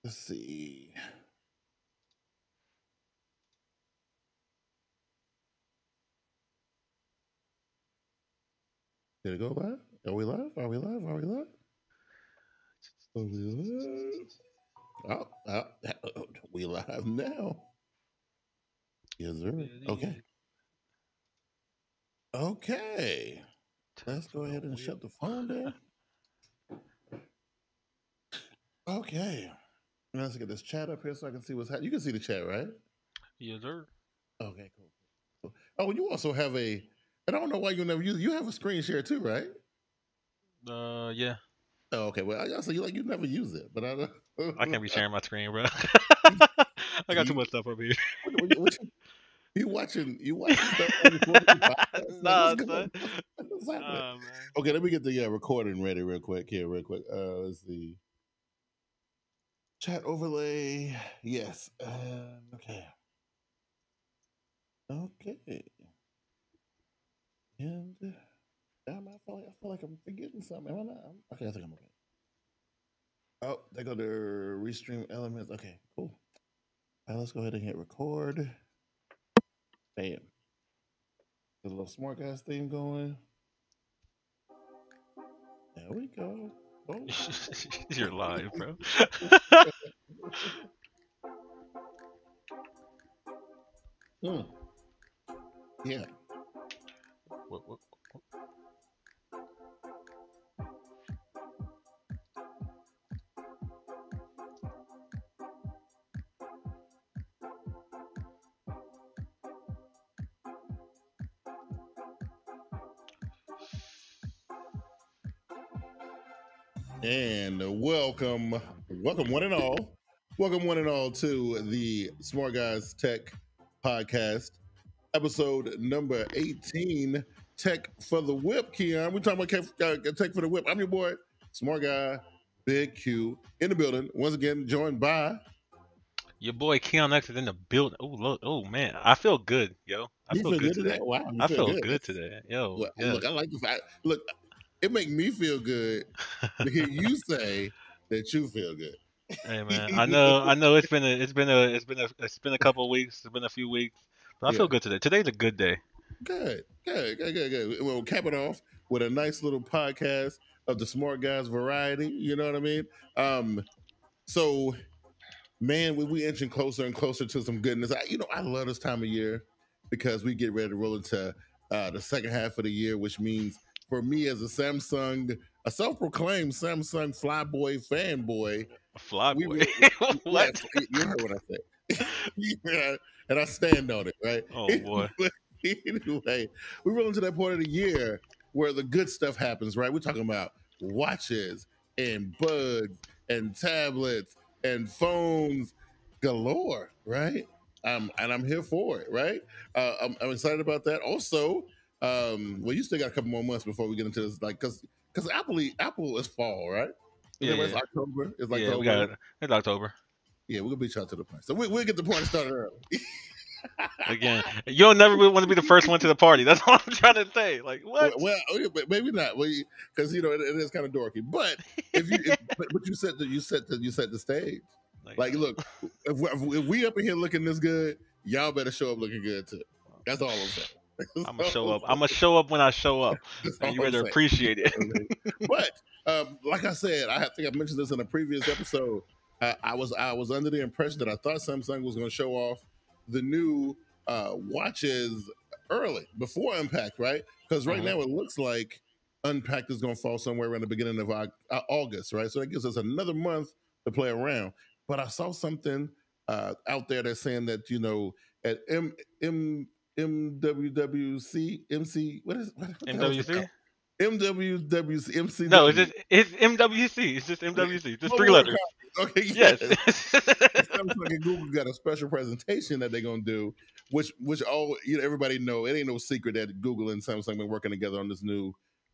Let's see. Did it go live? Are we live? Are we live? Are we live? Are we live? We live now. Yes, sir. Okay. Okay. Let's go ahead and shut the phone down. Okay. Let's get this chat up here so I can see what's happening. You can see the chat, right? Yes, sir. Okay, cool. Oh, you also have and I don't know why you never use. You have a screen share too, right? Yeah. Oh, okay. Well, I say you never use it, but I don't. I can't be sharing my screen, bro. I got too much stuff up here. You watching stuff on recording podcast? Nah, What's happening? Okay, let me get the recording ready real quick. Let's see. Chat overlay. Yes. Okay. Okay. And damn, I feel like I'm forgetting something. Am I not? Okay, I think I'm okay. Oh, they go to restream elements. Okay, cool. All right, let's go ahead and hit record. Bam. Get a little SmartGuyz theme going. There we go. Oh. You're lying, bro. Yeah. What? And welcome one and all. Welcome one and all to the SmartGuyz Tech Podcast, episode number 18, Tech for the Whip, Keyan. We're talking about Tech for the Whip. I'm your boy, Smart Guy, Bigg Q, in the building. Once again, joined by... Your boy Keon X is in the building. Oh, look. Oh, man. I feel good, yo. I feel good today. Wow, I feel good today. Yo. Well, yes. Look, I like the fact. Look, it makes me feel good to hear you say that you feel good. Hey, man. I know. It's been a couple of weeks. It's been a few weeks, but I feel good today. Today's a good day. Good. We'll cap it off with a nice little podcast of the SmartGuyz variety. You know what I mean? So, man, we inching closer and closer to some goodness. I love this time of year because we get ready to roll into the second half of the year, which means for me as a self-proclaimed Samsung flyboy fanboy. Flyboy? What? You heard what I said. Yeah, and I stand on it, right? Oh, boy. Anyway, we roll into that point of the year where the good stuff happens, right? We're talking about watches and buds and tablets and phones galore, right? And I'm here for it, right? I'm excited about that. Also, well, you still got a couple more months before we get into this, like, because Apple is fall, right? It's October. It's like it's October. Yeah, we're gonna beat y'all to the point. So we'll get the party started early. Again, you'll never want to be the first one to the party. That's what I'm trying to say. Like, what? Well, maybe not. Because it is kind of dorky. But but you set the stage. Like, look, if we up in here looking this good, y'all better show up looking good too. That's all I'm saying. I'm gonna show up. I'm gonna show up when I show up. And you better appreciate it. But like I said, I think I mentioned this in a previous episode. I was under the impression that I thought Samsung was going to show off the new watches early before Unpacked, right? Because right now it looks like Unpacked is going to fall somewhere around the beginning of August, right? So that gives us another month to play around. But I saw something out there that's saying that at MWWC MC what MWC. MWWC MC. No, it's MWC. It's just MWC. Just 3 letters. Okay. Yes. Samsung and Google got a special presentation that they're gonna do, which all everybody know. It ain't no secret that Google and Samsung been working together on this new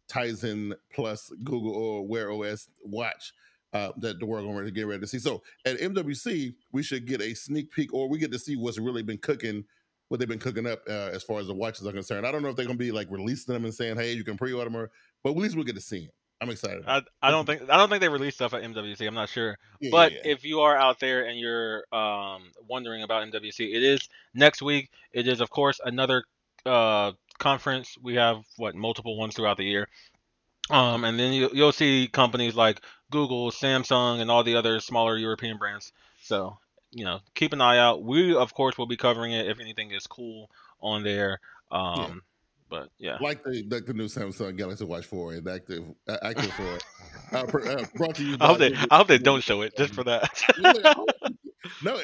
Tizen Plus Google or Wear OS watch that the world gonna get ready to see. So at MWC, we should get a sneak peek, or we get to see what's really been cooking. What they've been cooking up as far as the watches are concerned. I don't know if they're going to be like releasing them and saying, hey, you can pre-order them, but at least we'll get to see them. I'm excited. I don't think they release stuff at MWC. I'm not sure. Yeah, But yeah. if you are out there and you're wondering about MWC, it is next week. It is of course another conference. We have multiple ones throughout the year. And then you'll see companies like Google, Samsung, and all the other smaller European brands. So, keep an eye out. We, of course, will be covering it if anything is cool on there. But yeah, like the new Samsung Galaxy Watch 4 and active for it. Brought to you by I hope they don't show it just for that. No,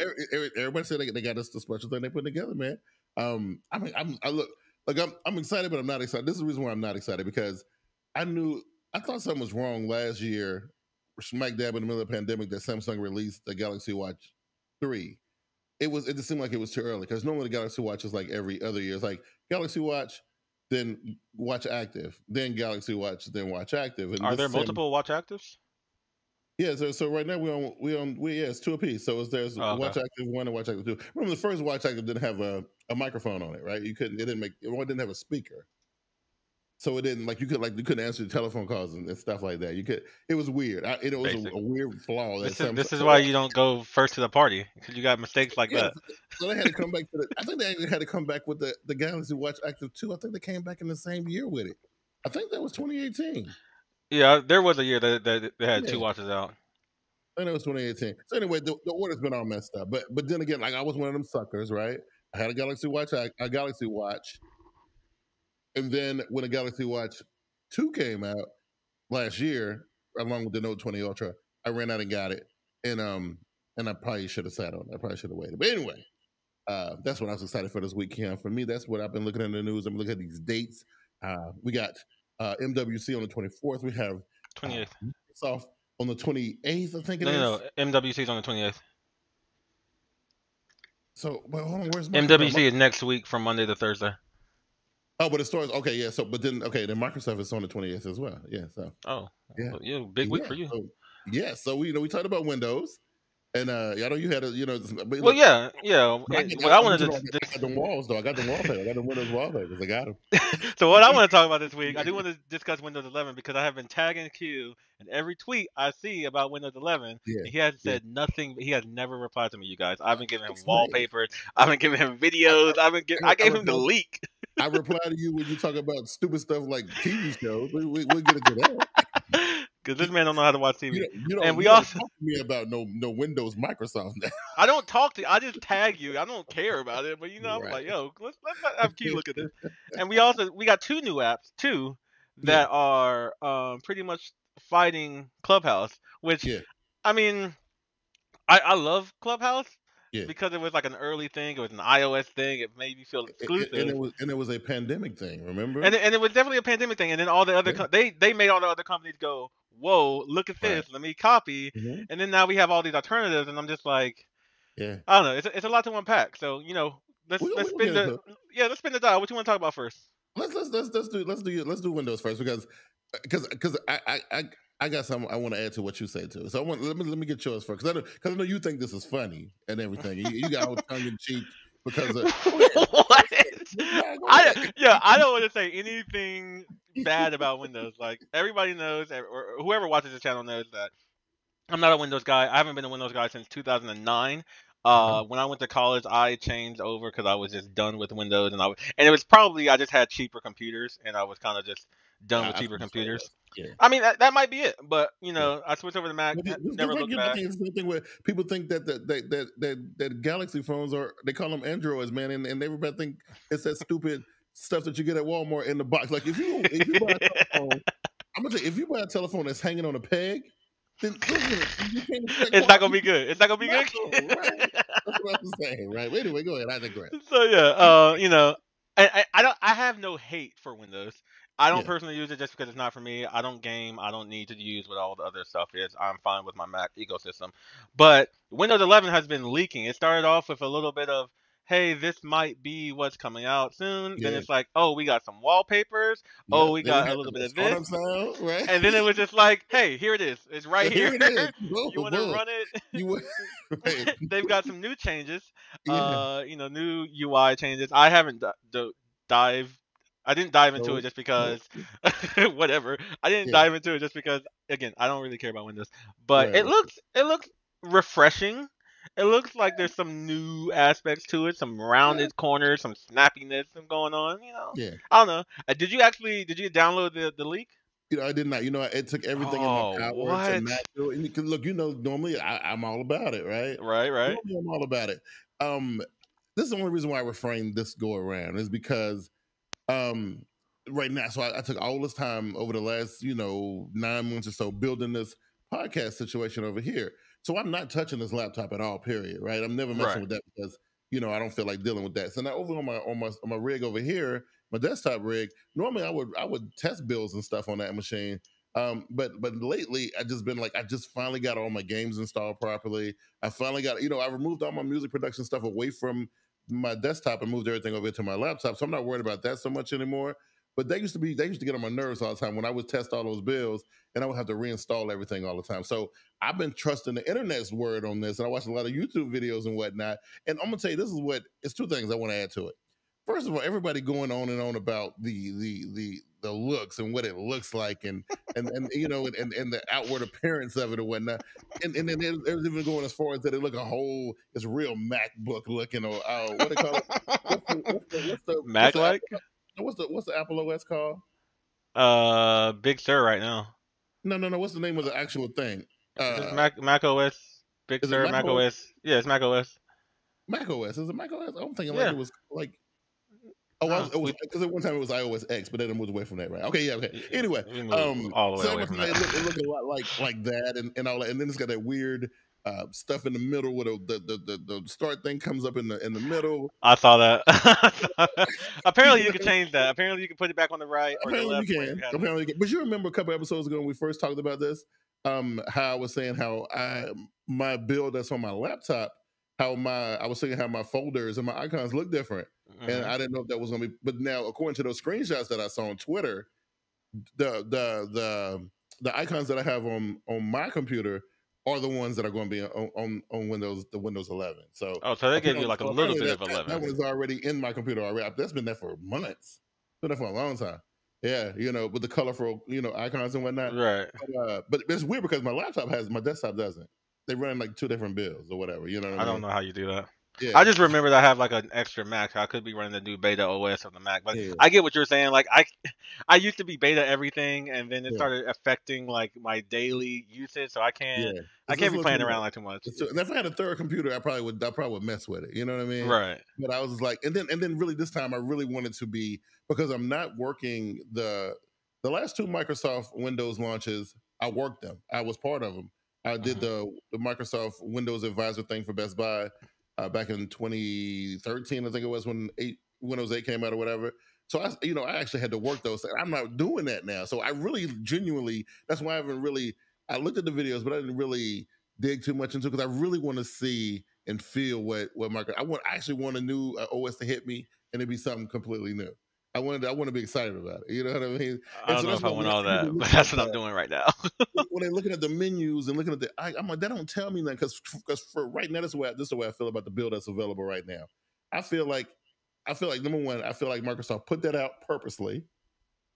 everybody said they got us the special thing they put together, man. I mean, I'm excited, but I'm not excited. This is the reason why I'm not excited, because I thought something was wrong last year, smack dab in the middle of the pandemic, that Samsung released the Galaxy Watch 3. It just seemed like it was too early, because normally the Galaxy Watch is like every other year. It's like Galaxy Watch, then Watch Active, then Galaxy Watch, then Watch Active. And are there multiple Watch Actives? Yeah, so right now it's 2 apiece. So there's Watch Active 1 and Watch Active 2. Remember, the first Watch Active didn't have a microphone on it, right? It didn't have a speaker. So it didn't you couldn't answer the telephone calls and stuff like that. It was weird. It was a weird flaw. This is why you don't go first to the party, because you got mistakes like that. So they had to come back I think they actually had to come back with the Galaxy Watch Active 2. I think they came back in the same year with it. I think that was 2018. Yeah, there was a year that they had two watches out. I think it was 2018. So anyway, the order's been all messed up. But then again, I was one of them suckers, right? I had a Galaxy Watch, and then when the Galaxy Watch 2 came out last year, along with the Note 20 Ultra, I ran out and got it, and I probably should have sat on it. I probably should have waited. But anyway, that's what I was excited for this weekend. For me, that's what I've been looking at in the news. I'm looking at these dates. We got MWC on the 24th. We have 28th. Microsoft on the 28th, I think it is. No, MWC's on the 28th. So, hold on, where's MWC is next week from Monday to Thursday. Oh, but the stores, okay, yeah. So, then Microsoft is on the 28th as well. Yeah. So. Oh. Yeah. Big week for you. So, so we talked about Windows, and I know you had a Well, yeah. What I wanted to I got the walls though. I got the wallpaper. I got the Windows wallpapers. I got them. So what I want to talk about this week, I do want to discuss Windows 11, because I have been tagging Q, and every tweet I see about Windows 11, he has said nothing. He has never replied to me, you guys. I've been giving him wallpapers. I've been giving him videos. I gave him the leak. I reply to you when you talk about stupid stuff like TV shows. We'll get into that. Because this man don't know how to watch TV. You don't talk to me about no Windows Microsoft. I don't talk to you. I just tag you. I don't care about it. But I'm like, yo, let's have Q look at this. And we got two new apps too that are pretty much fighting Clubhouse. Which I mean, I love Clubhouse. Yeah. Because it was like an early thing, it was an iOS thing. It made me feel exclusive, and it was a pandemic thing. Remember? And it was definitely a pandemic thing. And then all the other they made all the other companies go, "Whoa, look at this! Let me copy." Mm-hmm. And then now we have all these alternatives, and I'm just like, I don't know. It's a lot to unpack. So let's spin the dial. What you want to talk about first? Let's do Windows first, because I got something I want to add to what you say too. So let me get yours first, because I know you think this is funny and everything. You got all tongue in cheek because of what? I don't want to say anything bad about Windows. Like, everybody knows, or whoever watches this channel knows, that I'm not a Windows guy. I haven't been a Windows guy since 2009. When I went to college, I changed over because I was just done with Windows, and it was probably I just had cheaper computers, and I was kind of just done with cheaper computers. Yeah. I mean, that might be it, but I switched over to Mac. Never looked back. It's the thing where people think that Galaxy phones they call them Androids, man, and everybody think it's that stupid stuff that you get at Walmart in the box. Like if you buy a telephone, I'm gonna tell you, if you buy a telephone that's hanging on a peg, then it's not gonna be good. It's not gonna be good. Right? That's what I'm saying, right? Anyway, go ahead. I digress. So I have no hate for Windows. I don't personally use it just because it's not for me. I don't game. I don't need to use what all the other stuff is. I'm fine with my Mac ecosystem. But Windows 11 has been leaking. It started off with a little bit of, hey, this might be what's coming out soon. Then it's like, oh, we got some wallpapers. Oh, we got a little bit of this. Right? And then it was just like, hey, here it is. It's right here. It is. You want to run it? They've got some new changes. New UI changes. I haven't dived I didn't dive into No, it just no, because, whatever. I didn't yeah, dive into it just because, again, I don't really care about Windows. But right, right. it looks refreshing. It looks like there's some new aspects to it, some Yeah, rounded corners, some snappiness going on. yeah. I don't know. Did you download the leak? I did not. It took everything in my Oh, power to what? not do it. And look, normally I'm all about it, right? Right, right. Normally I'm all about it. Um, this is the only reason why I refrained this go around is because um, right now, so I took all this time over the last 9 months or so building this podcast situation over here. So I'm not touching this laptop at all. Period. Right? I'm never messing Right. with that because I don't feel like dealing with that. So now over on my rig over here, my desktop rig. Normally I would test builds and stuff on that machine. But lately I just been like I just finally got all my games installed properly. I finally got I removed all my music production stuff away from my desktop and moved everything over to my laptop. So I'm not worried about that so much anymore. But they used to get on my nerves all the time when I would test all those builds and I would have to reinstall everything all the time. So I've been trusting the internet's word on this, and I watched a lot of YouTube videos and whatnot. And I'm gonna tell you, it's two things I want to add to it. First of all, everybody going on and on about the looks and what it looks like and the outward appearance of it or whatnot. And then there's even going as far as that it look it's real MacBook looking or what they call it. Mac like? What's the Apple OS called? Big Sur right now. No. What's the name of the actual thing? Just Mac OS, Big Is it Sur, Mac Mac OS? OS. Yeah, it's Mac OS. Mac OS. Is it Mac OS? I'm thinking like Yeah. it was like. Oh, No, it was because at one time it was iOS X, but then it moved away from that, right? Okay, yeah, okay. Anyway, we moved all the way so away from it that. looked a lot like that, and all that, and then it's got that weird stuff in the middle where the start thing comes up in the middle. I saw that. Apparently, you can change that. Apparently, you can put it back on the right or the Apparently left you where you can. had it. Apparently you can. But you remember a couple episodes ago when we first talked about this, how I was saying how my build that's on my laptop, I was saying how my folders and my icons look different. And I didn't know if that was gonna be, but now according to those screenshots that I saw on Twitter, the icons that I have on my computer are the ones that are going to be on the Windows 11. So So they gave you like a little bit of that 11. one is already in my computer already. That's been there for months. Been there for a long time. Yeah, with the colorful icons and whatnot. Right. But it's weird because my desktop doesn't. They run like two different builds or whatever. You know what I mean? I don't know how you do that. Yeah. I just remembered I have like an extra Mac, so I could be running the new beta OS on the Mac. But Yeah. I get what you're saying. Like I used to be beta everything, and then it Yeah. started affecting like my daily usage. So I can't It's be playing too around much. like too much. And if I had a third computer, I probably would mess with it. You know what I mean? Right. But I was just like, and then really this time I really wanted to be, because I'm not working the last two Microsoft Windows launches. I worked them. I was part of them. I did the Microsoft Windows Advisor thing for Best Buy back in 2013. I think it was when Windows 8 came out or whatever. So I actually had to work those things. I'm not doing that now. So I really genuinely, that's why I looked at the videos, but I didn't really dig too much into it because I really want to see and feel what I actually want a new OS to hit me and it be something completely new. I want to be excited about it. You know what I mean? I don't know if I want all that, but that's what I'm doing right now. When they're looking at the menus and looking at I'm like, that don't tell me nothing because for right now, this is the way I feel about the build that's available right now. I feel like number one, I feel like Microsoft put that out purposely,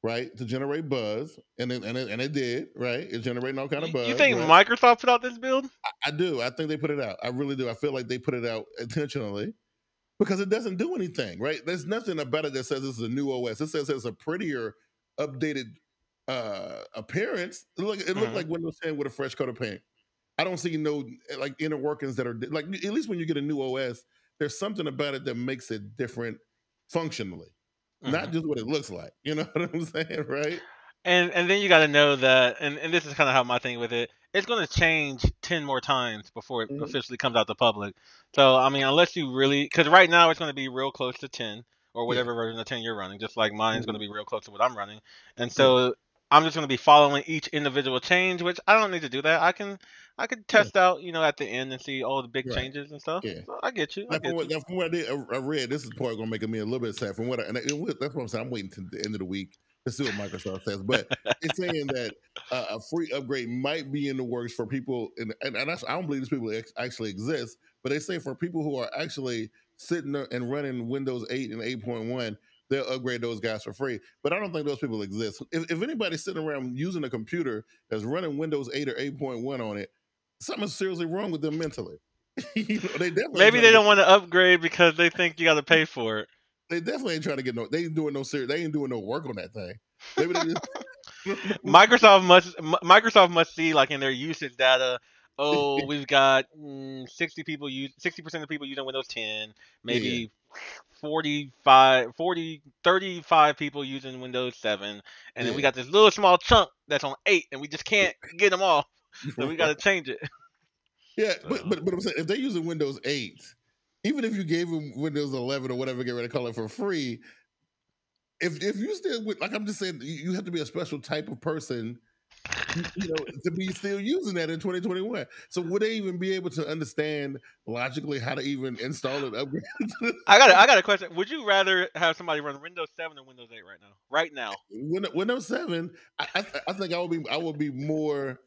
right, to generate buzz, and it did, right? It's generating all kind of buzz. You think right? Microsoft put out this build? I do. I think they put it out. I really do. I feel like they put it out intentionally. Because it doesn't do anything, right? There's nothing about it that says this is a new OS. It says it's a prettier, updated appearance. It looked like Windows 10 with a fresh coat of paint. I don't see no like inner workings that are like, at least when you get a new OS, there's something about it that makes it different functionally, not just what it looks like. You know what I'm saying, right? And then you got to know that, and this is kind of how my thing with it. It's going to change 10 more times before it officially comes out to public. So I mean, unless you really, because right now it's going to be real close to 10 or whatever version of 10 you're running, just like mine's going to be real close to what I'm running. And so I'm just going to be following each individual change, which I don't need to do that. I can test out, at the end and see all the big changes and stuff. Yeah. So I get you. From what I read, this is probably going to make me a little bit sad. From what that's what I'm saying. I'm waiting to the end of the week to see what Microsoft says, but it's saying that a free upgrade might be in the works for people, and I don't believe these people actually exist, but they say for people who are actually sitting there and running Windows 8 and 8.1, they'll upgrade those guys for free. But I don't think those people exist. If anybody's sitting around using a computer that's running Windows 8 or 8.1 on it, something's seriously wrong with them mentally. They definitely maybe they don't want to upgrade because they think you got to pay for it. They definitely ain't trying to get no. They ain't doing no serious. They ain't doing no work on that thing. Maybe they just. Microsoft must see like in their usage data. Oh, we've got 60% of people using Windows 10. Maybe 35 people using Windows 7, and then we got this little small chunk that's on 8, and we just can't get them all. So we got to change it. Yeah, but I'm saying if they're using Windows 8, even if you gave them Windows 11 or whatever, get ready to call it for free, if you still like I'm just saying, you have to be a special type of person, to be still using that in 2021. So would they even be able to understand logically how to even install and upgrade? I got a question. Would you rather have somebody run Windows 7 or Windows 8 right now? Right now, Windows 7. I think I would be more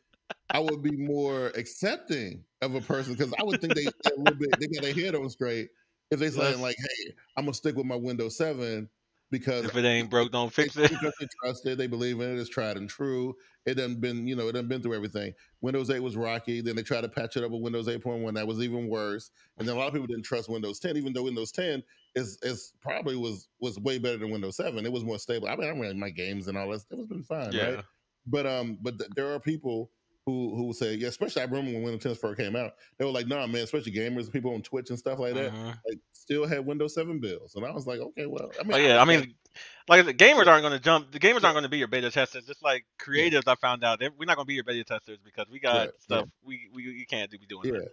accepting of a person because I would think they got their head on straight if they saying like, hey, I'm gonna stick with my Windows 7 because if it ain't broke, don't fix it. Because they trust it, they believe in it, it's tried and true. It done been through everything. Windows 8 was rocky, then they tried to patch it up with Windows 8.1, that was even worse. And then a lot of people didn't trust Windows 10, even though Windows 10 is probably was way better than Windows 7. It was more stable. I mean, I'm running my games and all that. It was been fine, right? But there are people who say, yeah, especially I remember when Windows 10 first came out, they were like, nah, man, especially gamers, people on Twitch and stuff like that, like still had Windows 7 bills. And I was like, okay, well, I mean, like the gamers aren't going to jump. The gamers aren't going to be your beta testers. Just like creatives, I found out we're not going to be your beta testers because we got stuff we can't be doing that.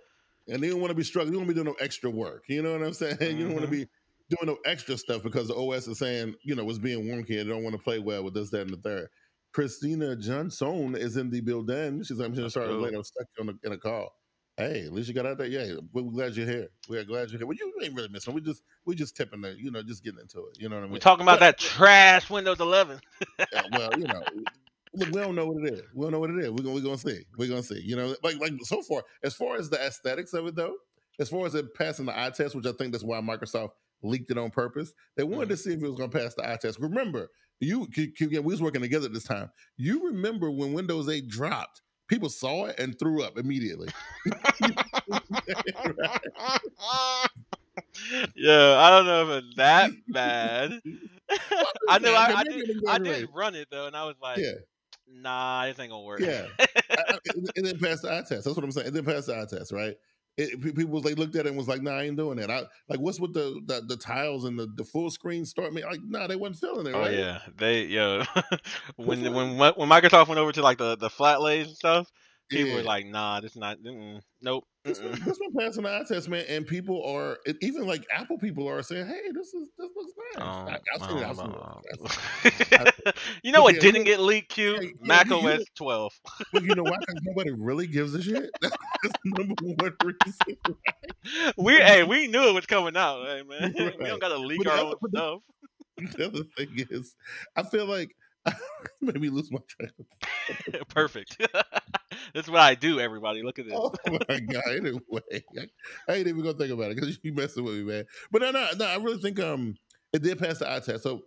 And they don't want to be struggling. You don't want to be doing no extra work. You know what I'm saying? You don't want to be doing no extra stuff because the OS is saying, was being wonky and they don't want to play well with this, that, and the third. Christina Johnson is in the building. She's like, I'm just sorry late. I was stuck in a call. Hey, at least you got out there. Yeah, we're glad you're here. We're glad you're here. Well, you ain't really missing. We just tipping the, just getting into it. You know what I mean? We're talking about that trash Windows 11. Well, look, we don't know what it is. We don't know what it is. We're gonna see. We're gonna see. Like so far as the aesthetics of it though, as far as it passing the eye test, which I think that's why Microsoft leaked it on purpose. They wanted to see if it was gonna pass the eye test. Remember, we was working together at this time. You remember when Windows 8 dropped? People saw it and threw up immediately. Yeah, I don't know if it's that bad. I know I did run it though, and I was like, nah, this ain't gonna work. Yeah, it didn't pass the eye test. That's what I'm saying. It didn't pass the eye test, right? People was like looked at it and was like, nah, I ain't doing that. What's with the tiles and the full screen start? Me like, nah, they wasn't feeling it. Right? Oh yeah, when Microsoft went over to like the flat lays and stuff, people were like, nah, this is not, nope. This one passing the eye test, man, and people are even like Apple people are saying, hey, this looks nice. You know what didn't get leaked? Q Mac OS 12. But you know why? Because nobody really gives a shit. That's number one reason. Right? We knew it was coming out, hey, man. Right. We don't gotta leak our own stuff. The other thing is, I feel like made me lose my track. Perfect. That's what I do, everybody. Look at this. Oh my god! Anyway, I ain't even gonna think about it because you messing with me, man. But no, I really think it did pass the eye test, so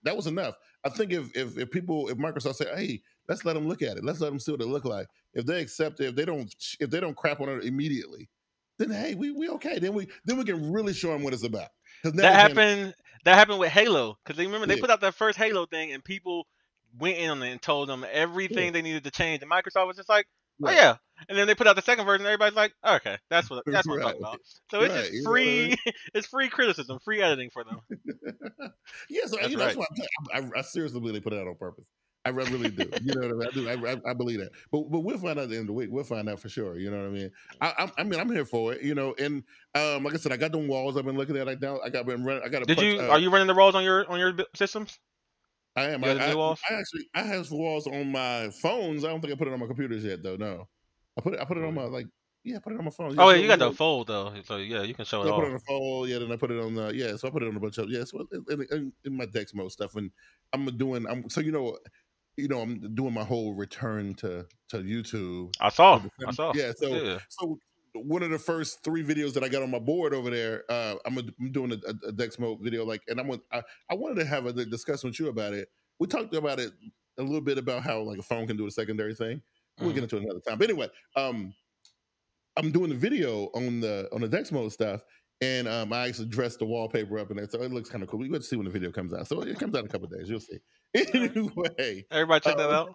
that was enough. I think if Microsoft say, hey, let's let them look at it, let's let them see what it look like. If they accept it, if they don't crap on it immediately, then hey, we okay. Then we can really show them what it's about. That happened with Halo because remember they put out that first Halo thing and people went in on it and told them everything they needed to change, and Microsoft was just like, oh yeah, and then they put out the second version, and everybody's like, oh, okay, that's what I'm talking about. So it's just free, it's free criticism, free editing for them. Yeah, so that's why I seriously believe they put it out on purpose. I really do. You know what I mean? I believe that. But we'll find out at the end of the week. We'll find out for sure. You know what I mean? I'm here for it. And like I said, I got them walls I've been looking at. Are you running the walls on your systems? I am. I have walls on my phones. I don't think I put it on my computers yet, though. No, I put it on my I put it on my phone. Oh, yeah, you got the fold though, so yeah, you can show it. I put it on the fold. Yeah, then I put it on the So I put it on a bunch of So in my Dex mode stuff, and I'm doing my whole return to YouTube. I saw. Yeah. So one of the first 3 videos that I got on my board over there. I'm doing a Dex Mode video, I wanted to have a discussion with you about it. We talked about it a little bit about how like a phone can do a secondary thing. We'll get into it another time. But anyway, I'm doing the video on the Dex Mode stuff, and I actually dressed the wallpaper up in there, so it looks kind of cool. We got to see when the video comes out. So it comes out in a couple of days. You'll see. Anyway, everybody check that out.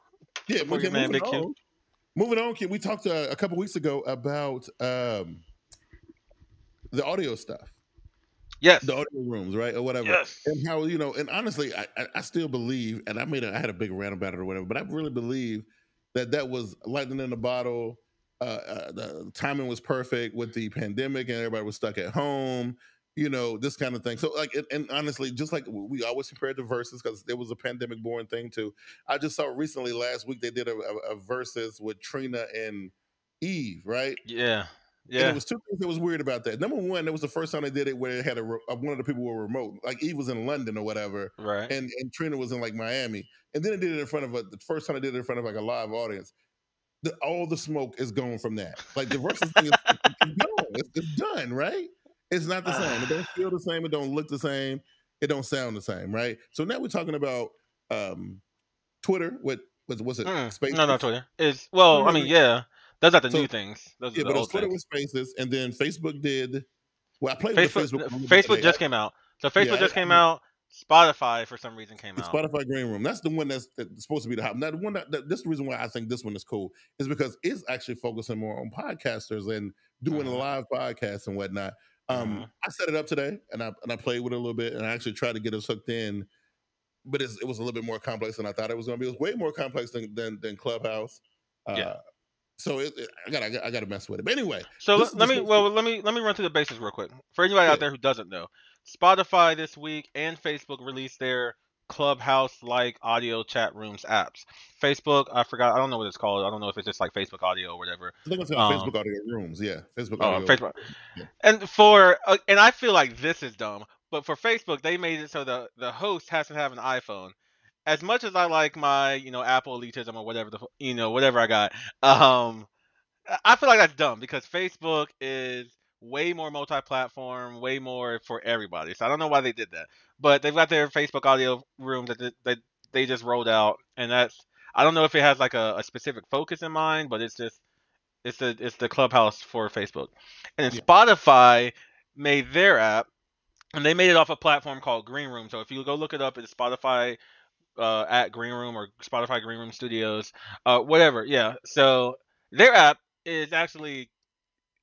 Yeah, man, Bigg Q. Moving on, we talked a couple weeks ago about the audio stuff. Yes. The audio rooms, right? Or whatever. Yes. And how, and honestly, I still believe, and I had a big rant about it or whatever, but I really believe that was lightning in the bottle. The timing was perfect with the pandemic and everybody was stuck at home, this kind of thing. So and honestly, just like we always compare the verses because there was a pandemic born thing too. I just saw recently last week they did a verses with Trina and Eve, right? Yeah. And it was 2 things that was weird about that. Number one, it was the first time they did it where it had one of the people were remote. Like Eve was in London or whatever. Right. And Trina was in like Miami. And then they did it in front of the first time they did it in front of like a live audience. All the smoke is gone from that. Like the versus thing is gone. It's done, right? It's not the same. It don't feel the same. It don't look the same. It don't sound the same, right? So now we're talking about Twitter with what's it? Spaces? No, Twitter. I mean, yeah. Those are the new things. Those are the but old Twitter things. with Spaces, and then Facebook did. Well, I played Facebook, with Facebook. Facebook just came out. So Facebook just came out. Spotify, for some reason, came out. Spotify Green Room. That's the one that's supposed to be the hot. Now, the one this is the reason why I think this one is cool is because it's actually focusing more on podcasters and doing live podcasts and whatnot. I set it up today and I played with it a little bit and I actually tried to get us hooked in, but it was a little bit more complex than I thought it was going to be. It was way more complex than Clubhouse. So I got to mess with it. But anyway, so let me run through the basics real quick for anybody out there who doesn't know. Spotify this week and Facebook released their Clubhouse-like audio chat rooms apps. Facebook, I don't know what it's called. I don't know if it's just like Facebook Audio or whatever. I think it's Facebook Audio Rooms. Yeah, Facebook Audio. Facebook. Yeah. And I feel like this is dumb, but for Facebook, they made it so the host has to have an iPhone. As much as I like my, Apple elitism or whatever whatever I got, I feel like that's dumb because Facebook is way more multi-platform, way more for everybody. So I don't know why they did that, but they've got their Facebook audio room that they just rolled out, and I don't know if it has like a specific focus in mind, but it's the Clubhouse for Facebook, and then Spotify made their app, and they made it off a platform called Green Room. So if you go look it up, it's Spotify at Green Room or Spotify Green Room Studios, whatever. Yeah. So their app is actually,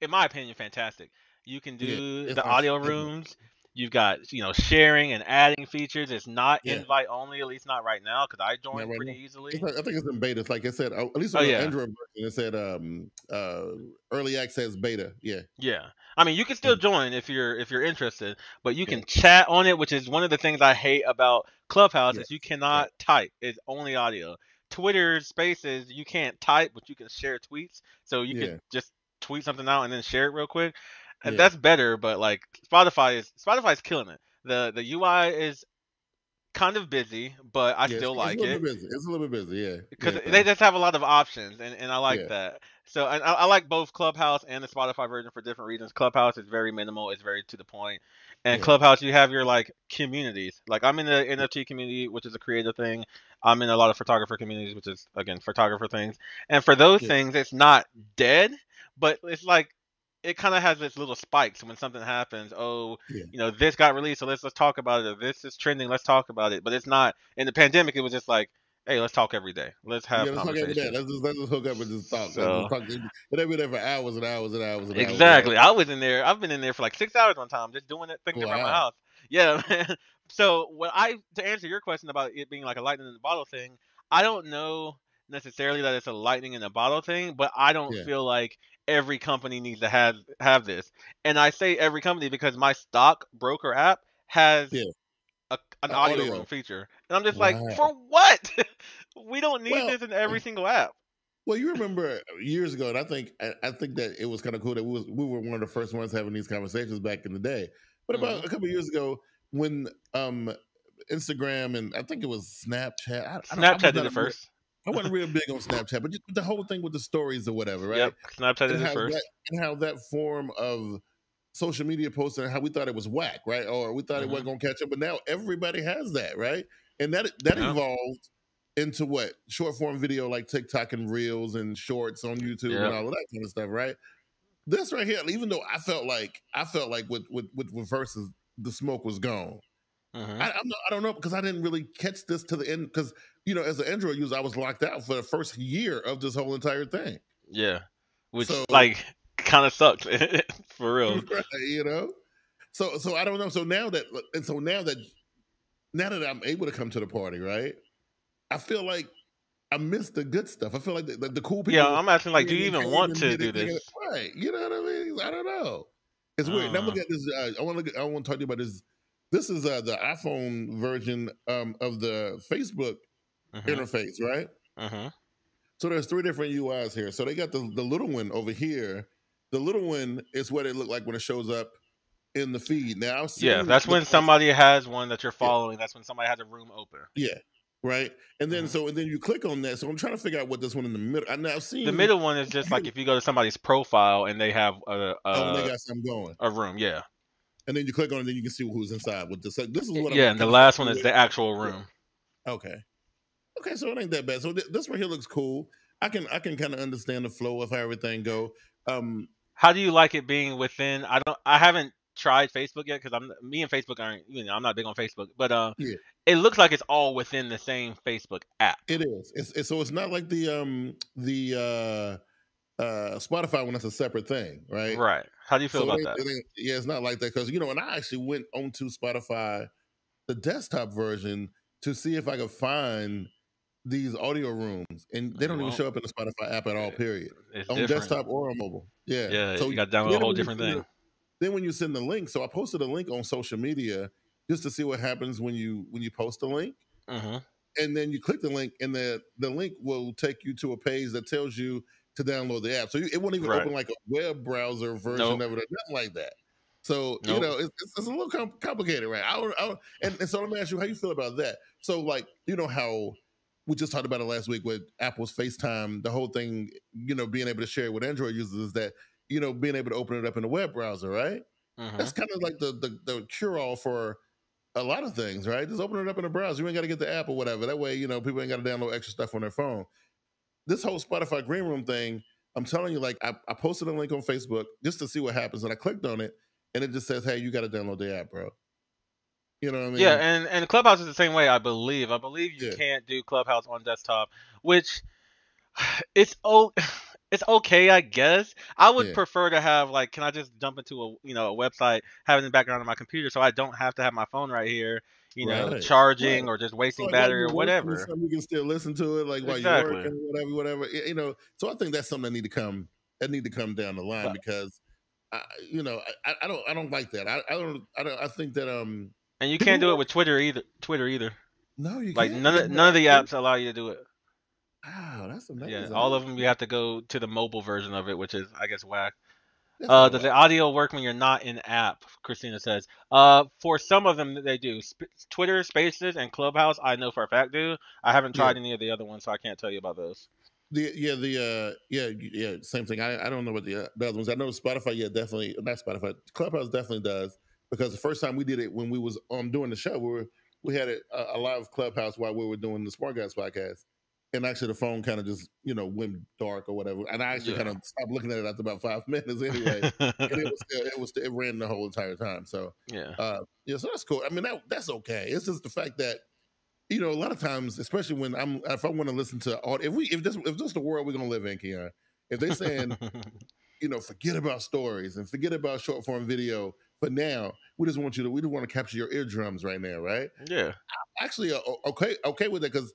in my opinion, fantastic. You can do the audio rooms. You've got sharing and adding features. It's not invite only, at least not right now, because I joined pretty easily. I think it's in beta. It's like I said, at least on the Android version, it said early access beta. Yeah. Yeah. I mean, you can still join if you're interested, but you can chat on it, which is one of the things I hate about Clubhouse is you cannot type. It's only audio. Twitter Spaces, you can't type, but you can share tweets. So you can just tweet something out and then share it real quick. And that's better, but like Spotify's killing it. The UI is kind of busy, but I still like it. It's a little bit busy, yeah. Because they just have a lot of options, and I like that. So I like both Clubhouse and the Spotify version for different reasons. Clubhouse is very minimal, it's very to the point. And Clubhouse, you have your like communities. Like I'm in the NFT community, which is a creative thing. I'm in a lot of photographer communities, which is again photographer things. And for those things, it's not dead, but it's like it kind of has its little spikes when something happens. This got released, so let's talk about it. Or this is trending, let's talk about it. But it's not. In the pandemic, it was just like, hey, let's talk every day. Let's have conversations. Talk every day. Let's just hook up and just talk. So, they'll be there for hours and hours and hours and exactly. hours. I was in there. I've been in there for like 6 hours one time, just doing it, thinking around my house. Yeah, man. So to answer your question about it being like a lightning in the bottle thing, I don't know necessarily that it's a lightning in a bottle thing, but I don't feel like every company needs to have this. And I say every company because my stock broker app has an audio room feature. And I'm just like, for what? We don't need this in every single app. Well, you remember years ago, and I think that it was kind of cool that we were one of the first ones having these conversations back in the day. But about a couple of years ago, when Instagram and I think it was Snapchat. Snapchat did it first. I wasn't real big on Snapchat, but just the whole thing with the stories or whatever, right? Yep, Snapchat And is it how first. that form of social media posting, how we thought it was whack, right? Or we thought it wasn't gonna catch up, but now everybody has that, right? And that evolved into what? Short form video like TikTok and Reels and Shorts on YouTube and all of that kind of stuff, right? This right here, even though I felt like with Versus, the smoke was gone. I don't know, because I didn't really catch this to the end, because as an Android user, I was locked out for the first year of this whole entire thing. Yeah, which like kind of sucks for real. Right, So I don't know. So now that I'm able to come to the party, right? I feel like I missed the good stuff. I feel like the cool people. Yeah, I'm asking, like, do you even want to do this? Right. You know what I mean? I don't know. It's weird. Now look at this. I want to talk to you about this. This is the iPhone version of the Facebook interface, right? So there's 3 different UIs here. So they got the little one over here. The little one is what it looked like when it shows up in the feed. Now, that's when somebody has one that you're following. Yeah. That's when somebody has a room open. Yeah. Right. And then and then you click on that. So I'm trying to figure out what this one in the middle. I've now seen the middle one is just like if you go to somebody's profile and they have they got something going. A room, yeah. And then you click on it, and then you can see who's inside with this. So this is what and the last one is the actual room. Okay. Okay, so it ain't that bad. So this right here looks cool. I can kind of understand the flow of how everything go. How do you like it being within? I haven't tried Facebook yet, because me and Facebook aren't. I'm not big on Facebook, but it looks like it's all within the same Facebook app. It is. So it's not like the Spotify one. That's a separate thing, right? Right. How do you feel about that? It's not like that, because and I actually went onto Spotify, the desktop version, to see if I could find these audio rooms, and they don't even show up in the Spotify app at all. Period. It's on different. Desktop or on mobile. Yeah. Yeah. So you got to download a whole different thing. Then when you send the link, so I posted a link on social media just to see what happens when you post a link, and then you click the link, and the link will take you to a page that tells you to download the app. So it won't even open like a web browser version of it or nothing like that. So it's a little complicated, right? And so let me ask you, how you feel about that? So like how we just talked about it last week with Apple's FaceTime, the whole thing, being able to share it with Android users, is that being able to open it up in a web browser, right? That's kind of like the cure-all for a lot of things, right? Just open it up in a browser. You ain't got to get the app or whatever. That way, people ain't got to download extra stuff on their phone. This whole Spotify Green Room thing, I'm telling you, like, I posted a link on Facebook just to see what happens, and I clicked on it, and it just says, hey, you got to download the app, bro. You know what I mean? Yeah, and Clubhouse is the same way, I believe. I believe you can't do Clubhouse on desktop, which it's okay, I guess. I would prefer to have, like, can I just jump into a website, have it in the background of my computer, so I don't have to have my phone right here, charging or just wasting battery or whatever. You can still listen to it, like while you're working, whatever. So I think that's something that need to come down the line, because I don't like that. I think that and you can't do it with Twitter either. No, you can't. Like none of the apps allow you to do it. Wow, that's amazing. Yeah, all of them you have to go to the mobile version of it, which is, I guess, whack. Does the audio work when you're not in app? Christina says. For some of them they do. Twitter Spaces and Clubhouse, I know for a fact do. I haven't tried any of the other ones, so I can't tell you about those. Same thing. I don't know what the other ones. I know Spotify, definitely not Spotify. Clubhouse definitely does, because the first time we did it, when we was doing the show, we had a live Clubhouse while we were doing the SmartGuyz podcast. And actually, the phone kind of just, went dark or whatever. And I actually kind of stopped looking at it after about 5 minutes anyway. And it ran the whole entire time. So so that's cool. I mean, that's okay. It's just the fact that, a lot of times, especially when if I want to listen to audio, if this is the world we're gonna live in, Keyan, if they're saying, forget about stories and forget about short form video, but now we just want to capture your eardrums right now, right? Yeah. I'm actually okay with that, because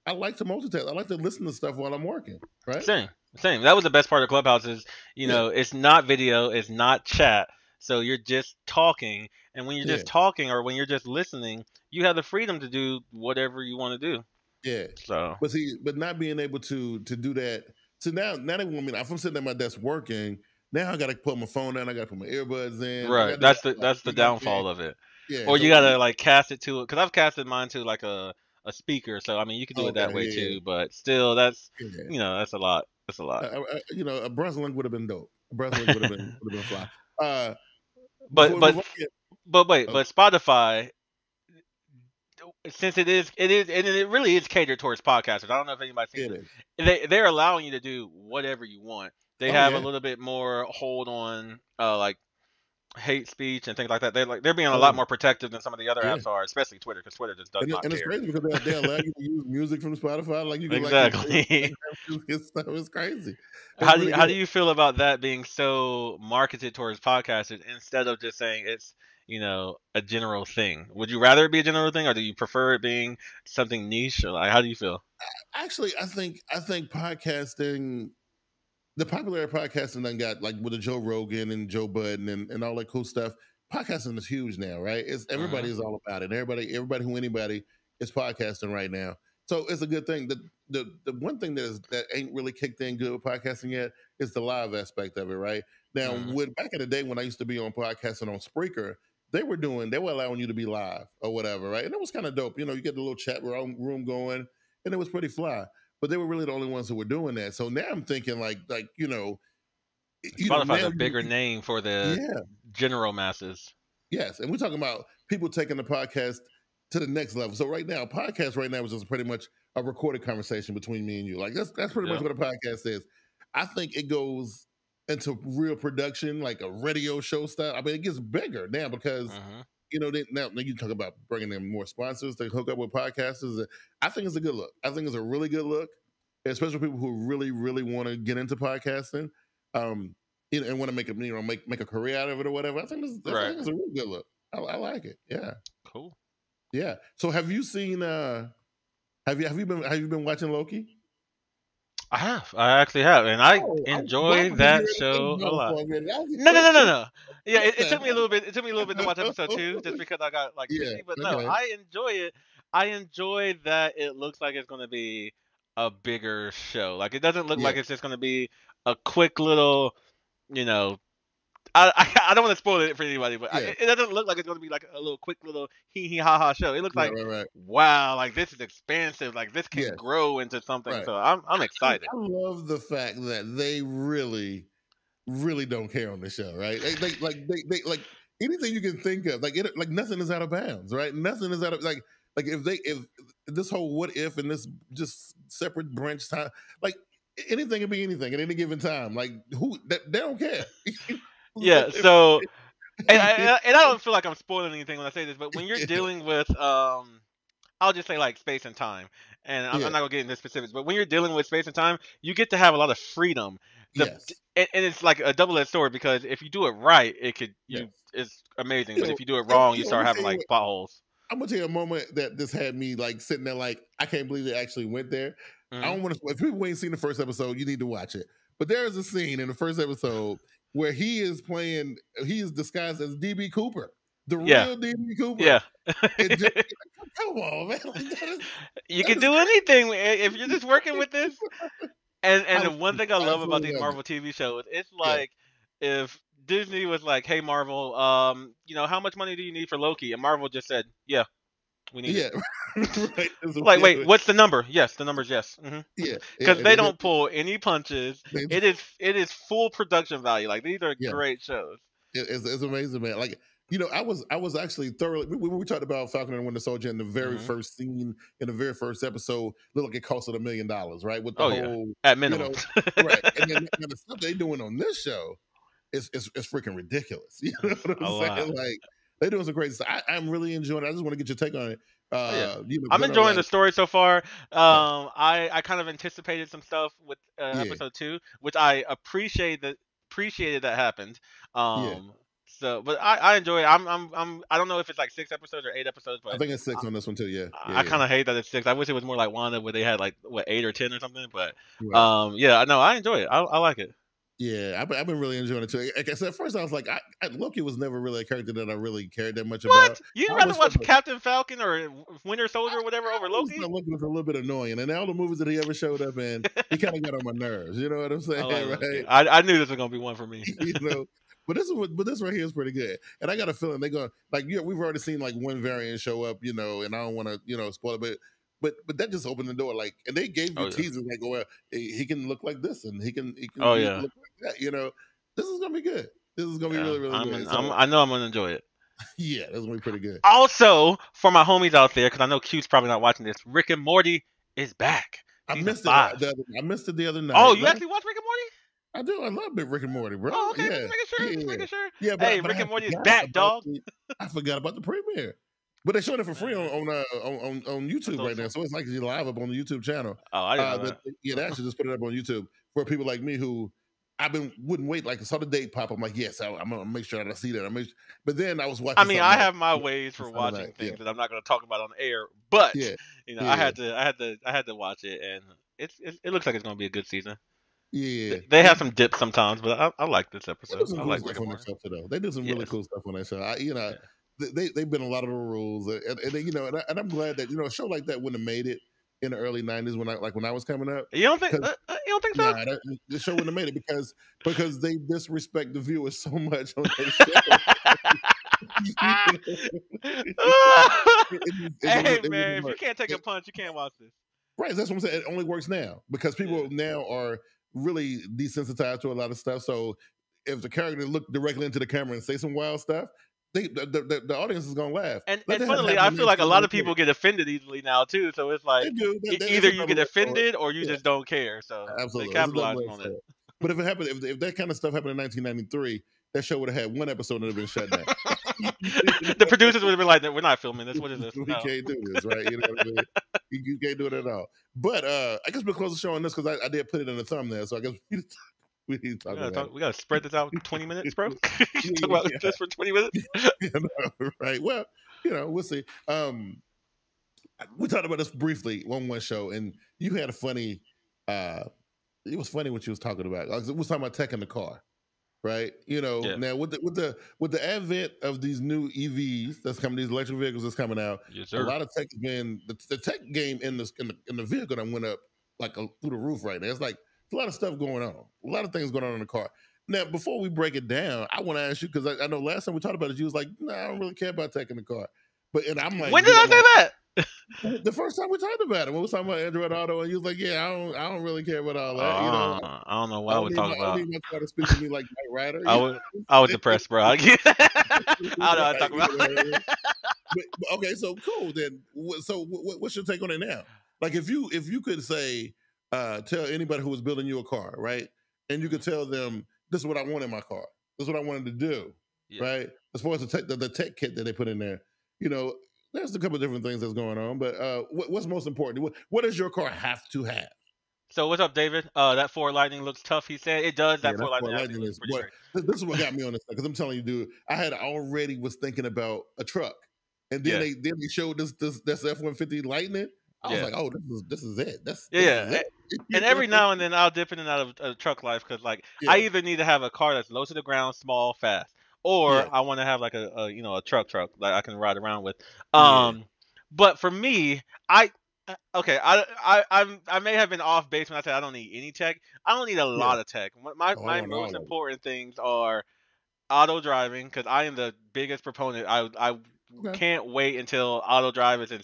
I like to multitask. I like to listen to stuff while I'm working, right? Same. That was the best part of Clubhouse is, it's not video, it's not chat. So you're just talking. And when you're just talking, or when you're just listening, you have the freedom to do whatever you want to do. Yeah. So, but not being able to do that. So now they want me, if I'm sitting at my desk working, now I got to put my phone down. I got to put my earbuds in. Right. That's the downfall of it. Yeah. Or you got to, like, cast it to it. Because I've casted mine to, like, a a speaker. So I mean, you could do it Okay, that way yeah, too. But still, that's yeah. that's a lot. That's a lot. A Breslin would have been dope. A Breslin would have been fly. But Before we but move on, yeah. but wait, Oh, but Spotify, since it really is catered towards podcasters. I don't know if anybody's seen it this. is. They're allowing you to do whatever you want. They Oh have a yeah. little bit more hold on like hate speech and things like that. They're being a Oh lot yeah. more protective than some of the other Yeah. apps are, especially Twitter, because Twitter just does And, not and it's care. crazy because they allow you to use music from Spotify. Like you can Exactly. like stuff. It's crazy. It's How do really you, how good. do you feel about that being so marketed towards podcasters instead of just saying it's a general thing? Would you rather it be a general thing, or do you prefer it being something niche? Or like, how do you feel? Actually, I think podcasting, the popularity of podcasting done got like with the Joe Rogan and Joe Budden and all that cool stuff. Podcasting is huge now, right? It's Hmm. everybody is all about it. Everybody who anybody is podcasting right now. So it's a good thing. The one thing that ain't really kicked in good with podcasting yet is the live aspect of it, right? Now, Hmm. with back in the day when I used to be on podcasting on Spreaker, they were allowing you to be live or whatever, right? And it was kind of dope. You get the little chat room going, and it was pretty fly. But they were really the only ones who were doing that. So now I'm thinking Spotify's now a bigger name for the yeah, general masses. yes. And we're talking about people taking the podcast to the next level. So right now, podcast right now is just pretty much a recorded conversation between me and you. Like that's pretty much Yep. what a podcast is. I think it goes into real production, like a radio show style. I mean, it gets bigger now because Hmm. now you talk about bringing in more sponsors to hook up with podcasters. I think it's a good look. I think it's a really good look, especially for people who really, really want to get into podcasting, um, and want to make a career out of it or whatever. I Right. think it's a really good look. I like it. Yeah, Cool. yeah. So have you seen? Have you been watching Loki? I have. I actually have, and I Oh, I was enjoy waiting to hear that anything show a go lot. for a minute. I was No, no, no, no, like, no. Yeah, what it the took me a hell? little bit. It took me a little bit to watch episode 2, just because I got like Yeah. busy. But no, Okay. I enjoy it. I enjoy that it looks like it's going to be a bigger show. Like it doesn't look Yeah. like it's just going to be a quick little, you know. I don't want to spoil it for anybody, but Yeah. it doesn't look like it's going to be like a little quick little hee hee ha ha show. It looks Right. like Right. Right. wow, like this is expansive. Like this can Yes. grow into something. Right. So I'm excited. I love the fact that they really, really don't care on the show, right? They like anything you can think of, like nothing is out of bounds, right? Nothing is out of like if this whole what if and this just separate branch time, like anything can be anything at any given time. Like they don't care. Yeah. So and I don't feel like I'm spoiling anything when I say this, but when you're dealing with I'll just say like space and time, and I'm Yeah. not gonna get into specifics, but when you're dealing with space and time, you get to have a lot of freedom. Yes. And it's like a double-edged sword because if you do it right, Yes. it's amazing. You But know, if you do it wrong, you I'm start gonna having tell you like potholes. I'm gonna tell you a moment that this had me like sitting there like I can't believe it actually went there. I Hmm. don't want to. If people ain't seen the first episode, you need to watch it. But there is a scene in the first episode where he is disguised as DB Cooper, the Yeah. real DB Cooper. Yeah. It just, come on, man! Like, You that can is do anything if you're just working with this. And I the one thing I love about absolutely these love Marvel it. TV shows, it's Yeah, like if Disney was like, "Hey Marvel, how much money do you need for Loki?" and Marvel just said, "Yeah, we need it." yeah, right. Like, wait, what's the number? Yes, the number's yes. Yeah, yeah. Because they don't pull any punches. They- It is full production value. Like these are yeah. great shows. It's amazing, man. Like I was actually thoroughly when we talked about Falcon and Winter Soldier in the very Mhm. first scene in the very first episode. Looked like it costed $1 million, right? With the Oh yeah, whole at minimum. right, and then the stuff they doing on this show is freaking ridiculous. You know what A I'm lot. saying? Like they doing some crazy stuff. I'm really enjoying it. I just want to get your take on it. Oh, yeah. I'm Gunnar, enjoying the story so far. yeah, I kind of anticipated some stuff with yeah, episode 2, which I appreciated that happened. yeah. So, but I enjoy it. I don't know if it's like 6 episodes or 8 episodes, I but think it's 6 on this one too. Yeah, I kind of hate that it's 6. I wish it was more like Wanda, where they had like what 8 or 10 or something. But right. yeah, no, I enjoy it. I like it. Yeah, I've been really enjoying it too. Like I said, at first I was like, Loki was never really a character that I really cared that much about. What? You'd I rather always watch felt like Captain Falcon or Winter Soldier or whatever over I always Loki? felt Loki was a little bit annoying, and all the movies that he ever showed up in, he kind of got on my nerves. You know what I'm I saying, like Loki. right? I knew this was gonna be one for me. You know, but this right here is pretty good, and I got a feeling they're gonna like. Yeah, we've already seen like one variant show up, and I don't want to spoil it, but but that just opened the door. Like, and they gave you Oh yeah. teasers like, well, he can look like this, and he can Oh yeah. look like that. You know, this is gonna be good. This is gonna be really really good. I know I'm gonna enjoy it. Yeah, that's gonna be pretty good. Also, for my homies out there, because I know Q's probably not watching this, Rick and Morty is back. I missed it. I missed it the other night. Oh, you actually watched Rick and Morty? I do. I love Rick and Morty, bro. Oh, okay. Yeah. Just making sure. Yeah, but, hey, Rick and Morty is back, dog. I forgot about the premiere. But they're showing it for free on YouTube right now, so it's like you're live up on the YouTube channel. Oh, I didn't know that. Yeah, they actually just put it up on YouTube for people like me who wouldn't wait. Like I saw the date pop. I'm like, yes, I'm gonna make sure that I see that. But then I was watching. I mean, I have my ways for watching things that I'm not going to talk about on air. But I had to watch it, and it looks like it's going to be a good season. Yeah, they have some dips sometimes, but I like this episode. I like Rick and Morty. They do some really cool stuff on that show. They've been a lot of the rules, and I'm glad that a show like that wouldn't have made it in the early '90s when I was coming up. You don't think so? Nah, the show wouldn't have made it because they disrespect the viewers so much on that show. Hey man, if you can't take a punch, you can't watch this. Right, that's what I'm saying. It only works now because people now are really desensitized to a lot of stuff. So if the character look directly into the camera and say some wild stuff, the audience is gonna laugh. And funnily, I feel like a lot of people get offended easily now too. So it's like either you get offended or you just don't care. So absolutely, they capitalize on it. But if it happened, if that kind of stuff happened in 1993, that show would have had one episode and it would have been shut down. The producers would have been like, "We're not filming this. What is this? We can't do this, right? You know what I mean? You can't do it at all." But I guess we'll close the show on this because I did put it in the thumbnail. So I guess we need to talk about it. We got to spread this out 20 minutes, bro. Talk about this for 20 minutes. Right. Well, we'll see. We talked about this briefly on one show, and you had a funny. It was funny what you was talking about. We was talking about tech in the car. Right, now with the advent of these new EVs that's coming, these electric vehicles that's coming out, a lot of tech has been the tech game in the vehicle that went up like through the roof right now. It's like a lot of stuff going on, a lot of things going on in the car. Now, before we break it down, I want to ask you because I know last time we talked about it, you was like, "Nah, I don't really care about tech in the car," and I'm like, when did I say that? The first time we talked about it, when we was talking about Android Auto, and you was like, "Yeah, I don't really care about all that." I don't know what I would talk about. I don't need my car to speak to me like Knight Rider. I was depressed, bro. I don't know what to talk about. But, okay, so cool. Then, so what's your take on it now? Like, if you could say, tell anybody who was building you a car, right, and you could tell them, "This is what I want in my car. This is what I wanted to do," right? As far as the tech kit that they put in there, there's a couple of different things that's going on, but what's most important? What does your car have to have? So what's up, David? That Ford Lightning looks tough. He said it does. That Ford Lightning is pretty great. This is what got me on this because I'm telling you, dude, I had already was thinking about a truck, and then they showed this F-150 Lightning. I was like, oh, this is it. This is it. And every now and then I'll dip in and out of truck life because I either need to have a car that's low to the ground, small, fast. Or I want to have like a truck that I can ride around with. But for me, I may have been off base when I said I don't need any tech. I don't need a lot of tech. My most important things are auto driving because I am the biggest proponent. I can't wait until auto drive is in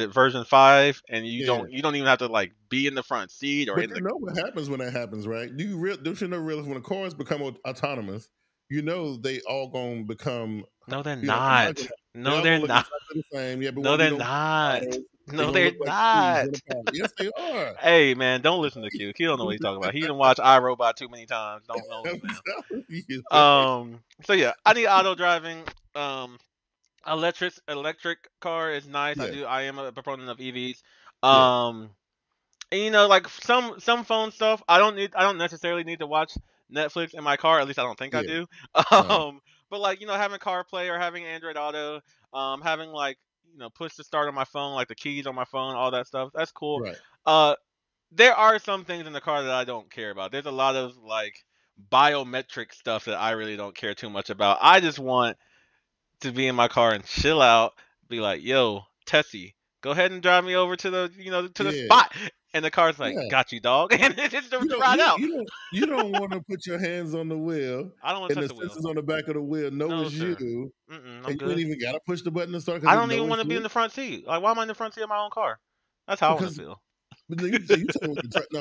version 5, and you don't even have to be in the front seat or. But you know what happens when that happens, right? Don't you realize when the cars become autonomous, they all gonna become. No, they're not. No, they're not. No, they're not. No, they're not. Yes, they are. Hey, man, don't listen to Q. Q don't know what he's talking about. He didn't watch iRobot too many times. Don't know. So yeah, I need auto driving. Electric car is nice. I am a proponent of EVs. And some phone stuff, I don't necessarily need to watch Netflix in my car. At least I don't think I do. But having CarPlay or having Android Auto, having push to start on my phone, the keys on my phone, all that stuff. That's cool. Right. There are some things in the car that I don't care about. There's a lot of biometric stuff that I really don't care too much about. I just want to be in my car and chill out, be like, "Yo, Tessie, go ahead and drive me over to the the spot." And the car's like, "Got you, dog." And it's just ride out. You don't want to put your hands on the wheel. I don't want to touch the wheel. And the sensors on the back of the wheel know it's you. No, I'm and you good. ain't even gotta push the button to start I because don't even want to be in the front seat. Like, why am I in the front seat of my own car? That's how I want to feel. But you tell me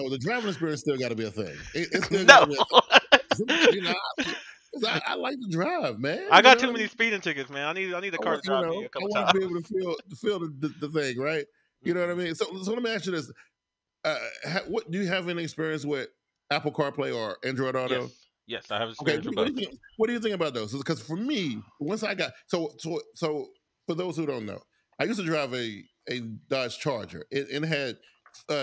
the driving experience still got to be a thing. It still got No. to be a thing. You know, I like to drive, man. I You got know, too many speeding tickets, man. I need a car to you drive know, me a I couple want times. to be able to feel the thing, right? You know what I mean? So let me ask you this: what do you have any experience with Apple CarPlay or Android Auto? Yes, I have Okay, experience with both. What do you think about those? Because for me, once I got so for those who don't know, I used to drive a Dodge Charger. It had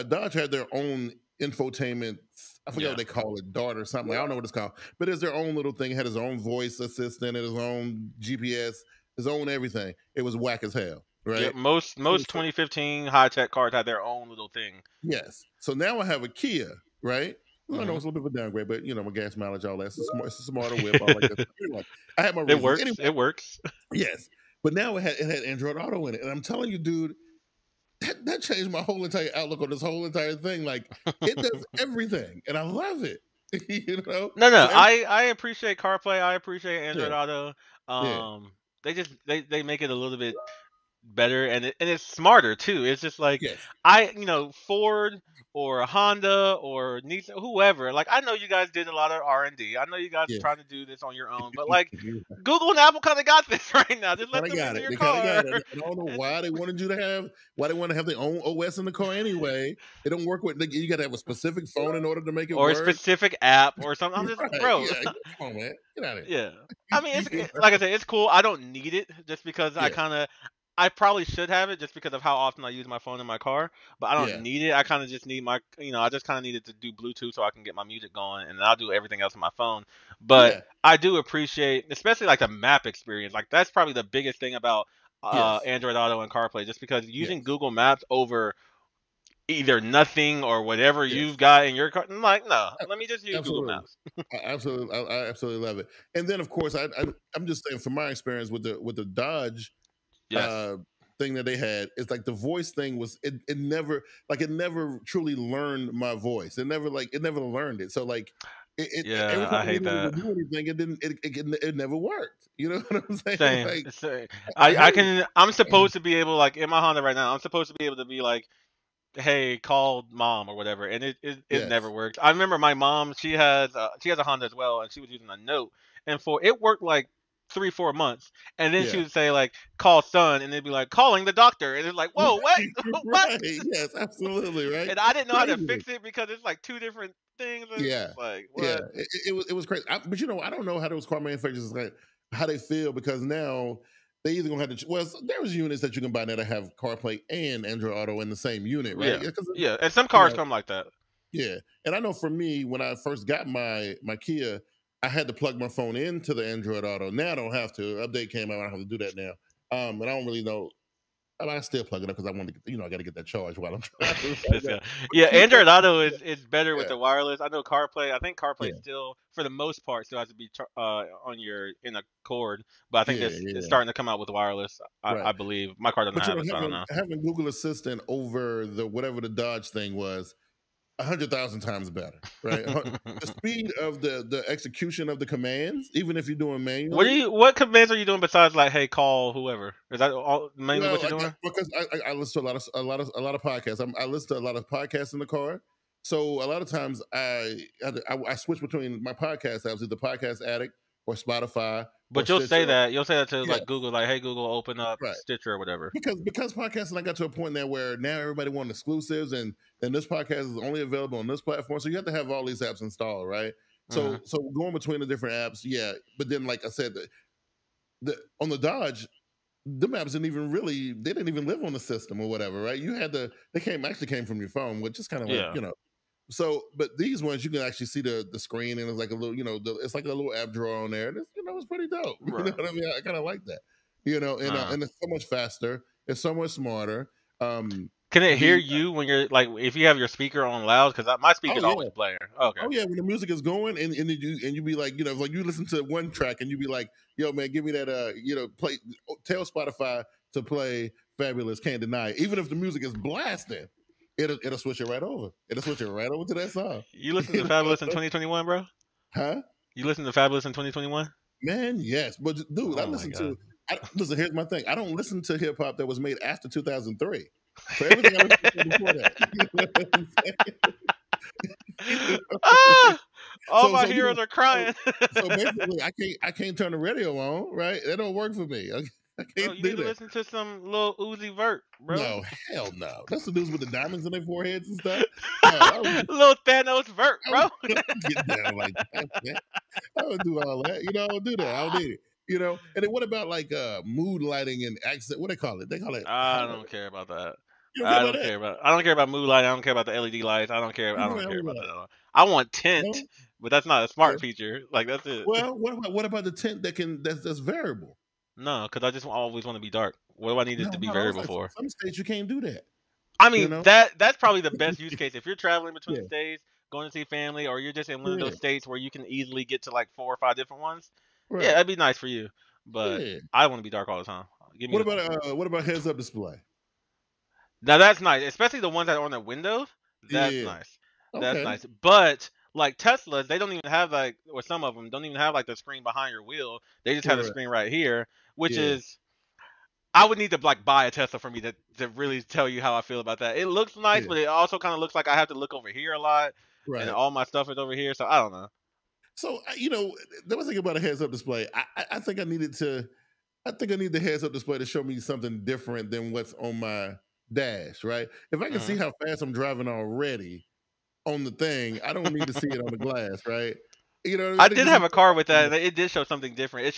Dodge had their own infotainment. I forget what they call it, Dart or something. I don't know what it's called, but it's their own little thing. It had his own voice assistant, and his own GPS, his own everything. It was whack as hell, right? Yeah, most 2015 high tech cars had their own little thing. Yes. So now I have a Kia, right? I know it's a little bit of a downgrade, but my gas mileage, all that. It's a smarter whip, all like that. Anyway, I had my reasons. It works. Anyway, it works. Yes, but now it had Android Auto in it, and I'm telling you, dude, that changed my whole entire outlook on this whole entire thing. Like, it does everything, and I love it. No. So I appreciate CarPlay. I appreciate Android Auto. They just they make it a little bit better, and it's smarter too. It's just like Ford or Honda or Nissan, whoever. Like, I know you guys did a lot of R&D. I know you guys are trying to do this on your own, but like Google and Apple kind of got this right now. Just let them into your car. Got it. I don't know why they wanted you to have their own OS in the car anyway. It don't work with. You got to have a specific phone in order to make it work, or a specific app or something. I'm just bro. Yeah, come on, man, get out of here. Yeah, I mean, it's like I said, it's cool. I don't need it just because I probably should have it just because of how often I use my phone in my car, but I don't need it. I kind of just need I just kind of needed to do Bluetooth so I can get my music going, and I'll do everything else on my phone. But I do appreciate, especially like the map experience. Like, that's probably the biggest thing about Android Auto and CarPlay, just because using Google Maps over either nothing or whatever you've got in your car. I'm like, no, let me just use Google Maps. I absolutely love it. And then, of course, I'm just saying, from my experience with the Dodge thing that they had, it's like the voice thing was it never truly learned my voice. It never learned it. So like every time I hate that. do anything, it never worked. You know what I'm saying? Same. I'm supposed to be able, like, in my Honda right now, I'm supposed to be able to be like, hey, call mom or whatever, and it never worked. I remember my mom, she has a Honda as well, and she was using a Note, and it worked like 3-4 months, and then she would say like, call son, and they'd be like, calling the doctor, and it's like, whoa, what? Right. Yes, absolutely, right. And I didn't know how to fix it because it's like two different things. Like, what? Yeah, it was crazy. But I don't know how those car manufacturers, like, how they feel, because now they either gonna have to. Well, there's units that you can buy now that have CarPlay and Android Auto in the same unit, right? Yeah, and some cars come like that. Yeah, and I know for me, when I first got my Kia, I had to plug my phone into the Android Auto. Now I don't have to. Update came out, I don't have to do that now. And I don't really know. I still plug it up because I want to get, I got to get that charge while I'm driving. Android Auto is better with the wireless. I know CarPlay. I think CarPlay still, for the most part, still has to be in a cord. But I think it's starting to come out with wireless. I believe my car doesn't have it, so I don't know. Having Google Assistant over whatever the Dodge thing was, 100,000 times better, right? The speed of the execution of the commands, even if you're doing manually. What commands are you doing besides, like, hey, call whoever? Is that all mainly what you're doing? Because I listen to a lot of podcasts. I listen to a lot of podcasts in the car. So a lot of times I switch between my podcast apps, either Podcast Addict or Spotify. But you'll say that to like Google, like, hey Google, open up Stitcher or whatever. Because podcasting, I got to a point now where now everybody wants exclusives, and this podcast is only available on this platform. So you have to have all these apps installed, right? So going between the different apps, But then, like I said, on the Dodge, the maps didn't even live on the system or whatever, right? They came from your phone, which is kind of like, So, but these ones you can actually see the screen, and it's like a little, it's like a little app drawer on there, and it's pretty dope. Right. You know what I mean? I kind of like that, and it's so much faster, it's so much smarter. Can it hear you when you're, like, if you have your speaker on loud? Because my speaker's always blaring. Okay. Oh yeah, when the music is going, and you be like, like you listen to one track and you be like, yo man, give me that, tell Spotify to play Fabulous, Can't Deny It. Even if the music is blasting, it'll switch it right over. It'll switch it right over to that song. You listen to Fabulous in 2021, bro? Huh? You listen to Fabulous in 2021? Man, yes. But dude, I Listen, here's my thing. I don't listen to hip hop that was made after 2003. So everything I listened to before that. All my heroes are crying. So basically, I can't turn the radio on, right? That don't work for me. I can't you do need that. to listen to some Lil Uzi Vert, bro. No, hell no. That's the dudes with the diamonds in their foreheads and stuff. Little Thanos Vert, bro. Get down like that. I don't do all that. I don't do that. I don't need it. And then what about like mood lighting and accent? What they call it? They call it. I don't care about that. I don't care about mood lighting. I don't care about the LED lights. I don't care about that at all. I want tint, but that's not a smart feature. Like that's it. Well, what about the tint that's variable? No, because I just always want to be dark. What do I need it to be variable for? Some states you can't do that. I mean, that's probably the best use case. If you're traveling between states, going to see family, or you're just in one of those states where you can easily get to like 4 or 5 different ones, yeah, that'd be nice for you. But I want to be dark all the time. What about heads-up display? Now that's nice, especially the ones that are on the windows. That's nice. That's nice. But like Teslas, they don't even have or some of them don't even have like the screen behind your wheel. They just have the screen right here, which is. I would need to like buy a Tesla for me to really tell you how I feel about that. It looks nice, but it also kind of looks like I have to look over here a lot, and all my stuff is over here. So I don't know. So there was thing about a heads-up display. I think I need the heads-up display to show me something different than what's on my dash, right? If I can see how fast I'm driving already on the thing, I don't need to see it on the glass, right? I did have a car with that, and it did show something different. It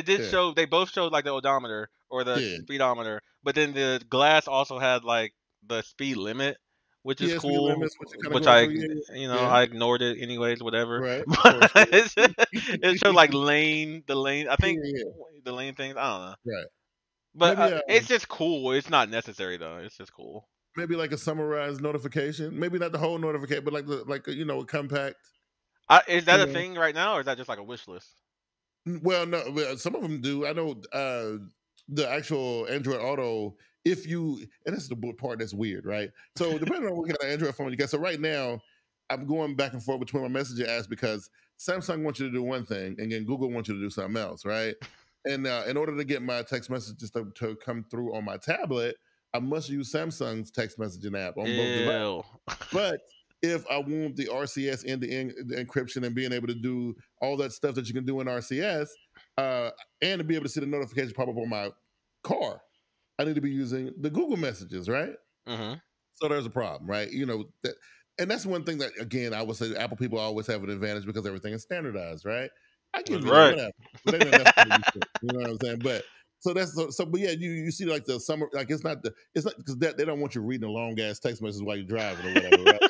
did show. They both showed like the odometer or the speedometer, but then the glass also had like the speed limit, which is cool. Which I ignored it anyways, whatever. Right. It showed like the lane. I think the lane things. I don't know. Right. But it's just cool. It's not necessary though. It's just cool. Maybe like a summarized notification. Maybe not the whole notification, but like a compact. Is that a thing right now, or is that just like a wish list? Well, no, some of them do. I know the actual Android Auto, and that's the part that's weird, right? So depending on what kind of Android phone you got. So right now, I'm going back and forth between my messaging apps because Samsung wants you to do one thing, and then Google wants you to do something else, right? And in order to get my text messages to come through on my tablet, I must use Samsung's text messaging app on both devices. But if I want the RCS end-to-end encryption and being able to do all that stuff that you can do in RCS, and to be able to see the notifications pop up on my car, I need to be using the Google messages, right? Mm-hmm. So there's a problem, right? And that's one thing that, again, I would say Apple people always have an advantage because everything is standardized, right? I give you whatever. But they don't you know what I'm saying? But but yeah, you see like the summer, like it's not because they don't want you reading a long ass text message while you're driving or whatever, right?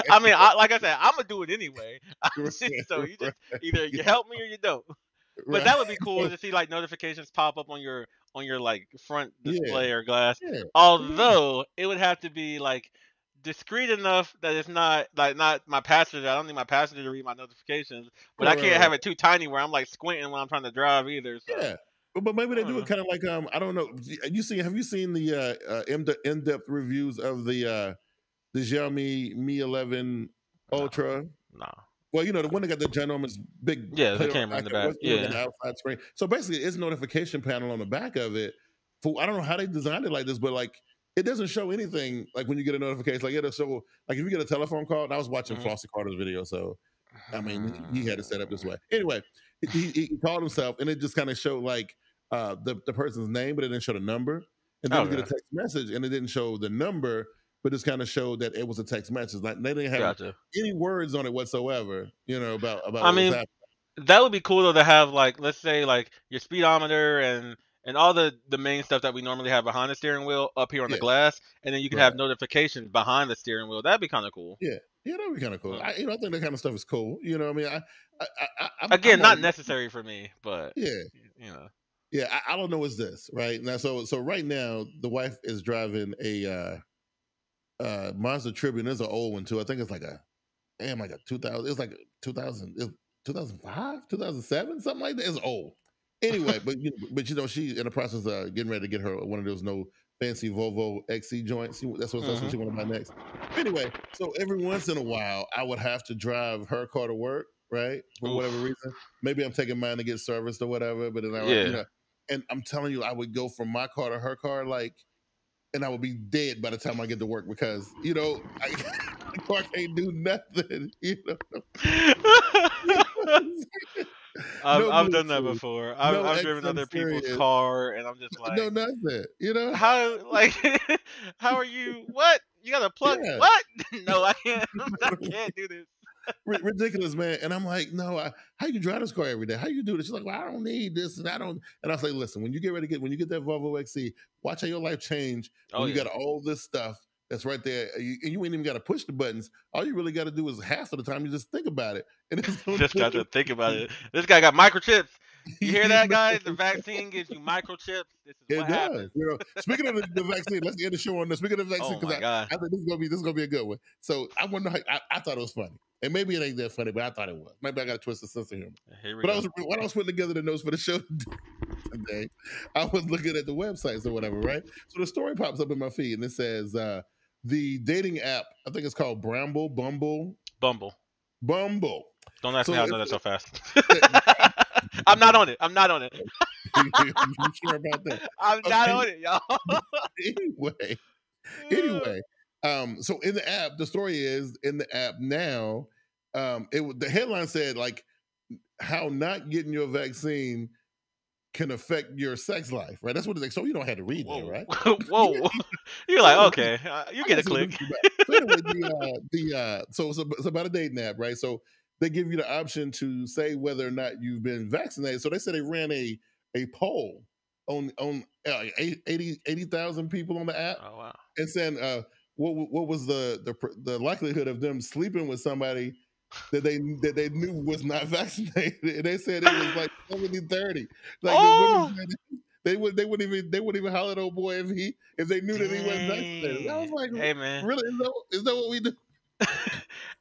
I mean, like I said, I'm gonna do it anyway. So you just either you help me or you don't. But that would be cool to see like notifications pop up on your like front display or glass. Yeah. Although it would have to be like discreet enough that it's not my passenger. I don't need my passenger to read my notifications, but I can't have it too tiny where I'm like squinting when I'm trying to drive either. So. Yeah. But maybe they do it kind of like I don't know. Have you seen the in-depth reviews of the Xiaomi Mi 11 Ultra? No. Well, the one that got the ginormous big the camera in the back, the outside screen. So basically, it's a notification panel on the back of it. I don't know how they designed it like this, but like it doesn't show anything like when you get a notification. Like it'll show like if you get a telephone call. And I was watching Flossie Carter's video, so I mean he had it set up this way. Anyway, he called himself, and it just kind of showed like. The person's name, but it didn't show the number. And then you get a text message, and it didn't show the number, but it just kind of showed that it was a text message. Like they didn't have any words on it whatsoever. About. I mean, that would be cool though to have like, let's say like your speedometer and all the main stuff that we normally have behind the steering wheel up here on the glass, and then you can have notifications behind the steering wheel. That'd be kind of cool. Yeah, that'd be kind of cool. I think that kind of stuff is cool. I mean, I'm not necessary for me, but Yeah, I don't know what's this right now. So right now, the wife is driving a Mazda Tribune. It's an old one too. I think it's like a 2000. It's like 2000, 2005, 2007, something like that. It's old. Anyway, but she's in the process of getting ready to get her one of those fancy Volvo XC joints. That's what she want to buy next. Anyway, so every once in a while, I would have to drive her car to work, right? For whatever reason. Maybe I'm taking mine to get serviced or whatever. But then And I'm telling you, I would go from my car to her car, like, and I would be dead by the time I get to work because, you know, the car can't do nothing, you know. I've done that before. No I've driven XM other people's Series. car, and I'm just No like, nothing, you know. how how are you? What you got to plug? Yeah. What? No, I can't. I can't do this. Ridiculous, man. And I'm like, no, how you drive this car every day? How you do this? She's like, well, I don't need this, and I don't. And I was like, listen, when you get that Volvo XC, watch how your life change when you got all this stuff that's right there, and you ain't even got to push the buttons. All you really got to do is half of the time you just think about it, and it's just got to think about it. This guy got microchips. You hear that, guys? The vaccine gives you microchips. This is what happens. You know, speaking of the vaccine, let's end the show on this. Speaking of the vaccine, because I think this is gonna be a good one. So I wonder how I thought it was funny, and maybe it ain't that funny, but I thought it was. Maybe I got a twisted sense of humor. But when I was putting together the notes for the show today, I was looking at the websites or whatever, right? So the story pops up in my feed, and it says the dating app. I think it's called Bumble. Don't ask me how I know that so fast. I'm not on it. You sure about that? I'm not on it, y'all. Anyway, so in the app, the story is in the app now. The headline said like how not getting your vaccine can affect your sex life, right? That's what it's like. So you don't have to read that, right? Whoa. You're like, okay, you get a click. So anyway, so it's about a dating app, right? So they give you the option to say whether or not you've been vaccinated. So they said they ran a poll on 80,000 people on the app. Oh wow! And saying what was the likelihood of them sleeping with somebody that they knew was not vaccinated, and they said it was like 70-30. Like the women said they wouldn't even holler at old boy if they knew that he wasn't vaccinated. I was like, hey man, really? Is that what we do?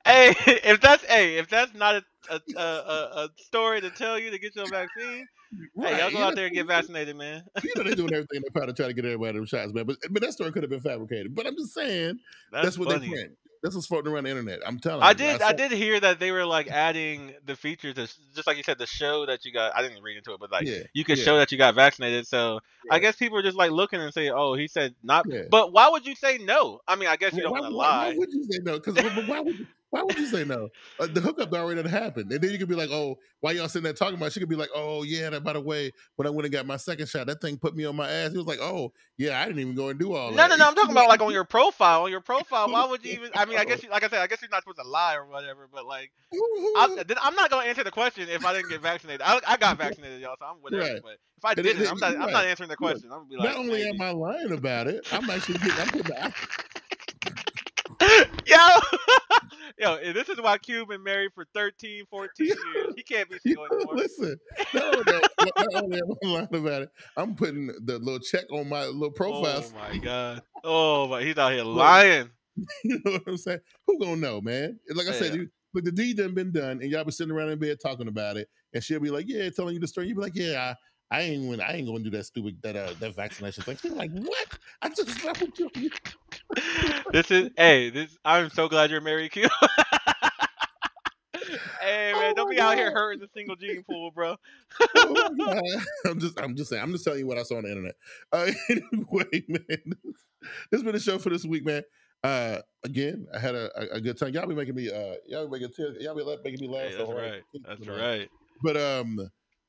Hey, if that's not a story to tell you to get your vaccine, right. Hey, y'all go out there and get vaccinated, man. You know they're doing everything in their power to try to get everybody them shots, man. But that story could have been fabricated. But I'm just saying that's what they print. That's what's floating around the internet. I'm telling you. I did hear that they were like adding the features, just like you said, the show that you got. I didn't read into it, but like you could show that you got vaccinated. So I guess people are just like looking and say, "Oh, he said not." Yeah. But why would you say no? I mean, I guess you don't want to lie. Why would you say no? Because why would you say no? The hookup already done happened, and then you could be like, "Oh, why y'all sitting there talking about it?" She could be like, "Oh yeah, by the way, when I went and got my second shot, that thing put me on my ass." He was like, "Oh yeah, I didn't even go and do all that." No, I'm talking about like on your profile. On your profile, why would you even? I mean, I guess like I said, I guess you're not supposed to lie or whatever. But like, I'm not gonna answer the question if I didn't get vaccinated. I got vaccinated, y'all, so I'm whatever. Right. But if I didn't, I'm not answering the question. I'm gonna be like, not only am I lying about it, I'm actually putting the Yo, this is why Q been married for 13, 14 years. He can't be single anymore. Listen, not only am I lying about it, I'm putting the little check on my little profile. Oh my God. Oh my, he's out here lying. You know what I'm saying? Who gonna know, man? Like I said, look, the deed done been done, and y'all be sitting around in bed talking about it, and she'll be like, "Yeah," telling you the story. You be like, "Yeah, I ain't going to do that stupid that vaccination thing." She's like, "What? I just slept with you." I'm so glad you're married, Q. Hey man, don't be out here hurting the single gene pool, bro. I'm just saying. I'm just telling you what I saw on the internet. Anyway, man, this has been the show for this week, man. Again, I had a good time. Y'all be making me making me laugh. Hey, that's right. That's right. But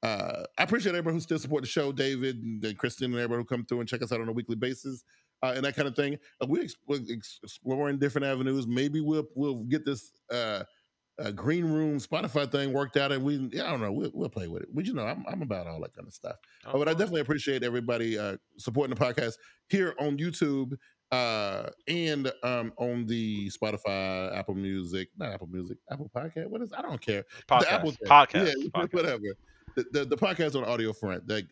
I appreciate everybody who still support the show, David and Kristen and everybody who come through and check us out on a weekly basis, and that kind of thing. We're exploring different avenues. Maybe we'll get this green room Spotify thing worked out, and I don't know, we'll play with it. But I'm about all that kind of stuff. But I definitely appreciate everybody supporting the podcast here on YouTube and on the Spotify, Apple Podcast. What is? I don't care. Podcast. Whatever. The podcast on the audio front, I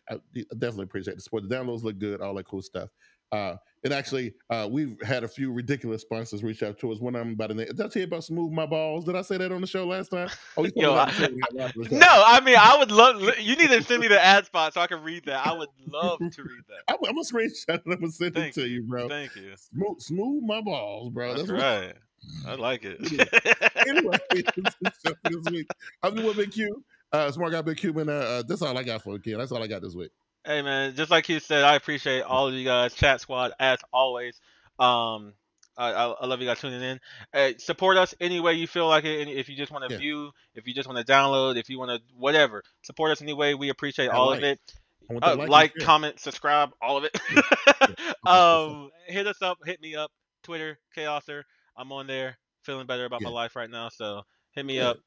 definitely appreciate the support. The downloads look good, all that cool stuff. And actually, we've had a few ridiculous sponsors reach out to us. One of them by the name. Did I tell you about Smooth My Balls? Did I say that on the show last time? Oh, no, I mean, I would love. You need to send me the ad spot so I can read that. I would love to read that. I'm gonna screenshot it. I'm gonna send it to you, bro. Thank you. Smooth My Balls, bro. That's right. I like it. Anyway, this week, I'm doing Bigg Q. SmartGuyz Bigg Q, man. That's all I got for you, kid. That's all I got this week. Hey man, just like you said, I appreciate all of you guys, Chat Squad, as always. Um, I love you guys tuning in. Support us any way you feel like it. If you just want to Yeah, view, if you just want to download, if you want to whatever, support us anyway. We appreciate I all of like. it. I want that like and Like, share. comment, subscribe, all of it. Yeah, yeah. Okay, for sure. Hit us up, hit me up, Twitter, Chaoser. I'm on there, feeling better about my Yeah, life right now. So hit me yeah. up,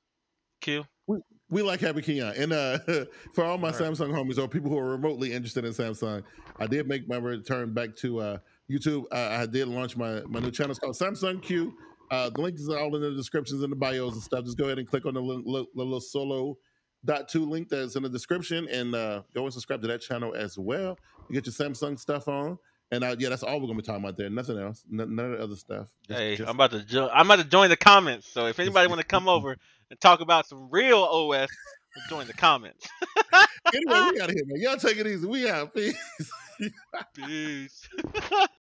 Q. We like Happy Keyan. And for all my All right. Samsung homies or people who are remotely interested in Samsung, I did make my return back to YouTube. I did launch my new channel. It's called Samsung Q. The link is all in the descriptions and the bios and stuff. Just go ahead and click on the little solo.to link that's in the description and go and subscribe to that channel as well. You get your Samsung stuff on. And yeah, that's all we're gonna be talking about there. Nothing else. None of the other stuff. Hey, I'm about to join the comments. So if anybody want to come over and talk about some real OS, join the comments. Anyway, we got to hit, man. Y'all take it easy. We out. Peace. Peace.